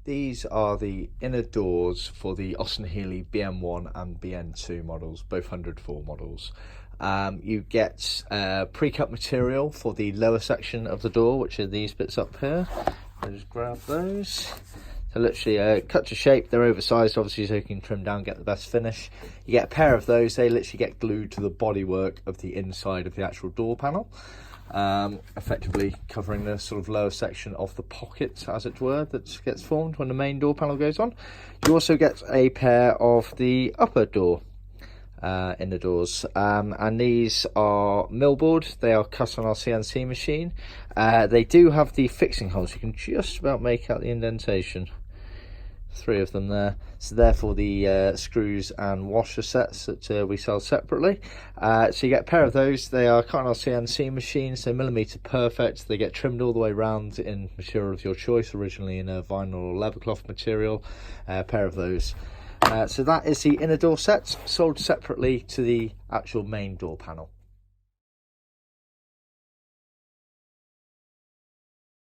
These are the inner doors for the Austin Healey BN1 and BN2 models, both 104 models. You get pre-cut material for the lower section of the door, which are these bits up here. I'll just grab those. So literally cut to shape. They're oversized, obviously, so you can trim down, get the best finish. You get a pair of those. They literally get glued to the bodywork of the inside of the actual door panel, effectively covering the sort of lower section of the pocket, as it were, that gets formed when the main door panel goes on. You also get a pair of the upper door inner doors, and these are millboard. They are cut on our CNC machine. They do have the fixing holes. You can just about make out the indentation. 3 of them there. So therefore the screws and washer sets that we sell separately. So you get a pair of those. They are cut on our CNC machine, so millimetre perfect. They get trimmed all the way around in material of your choice, originally in a vinyl or leathercloth material. A pair of those. So that is the inner door set, sold separately to the actual main door panel.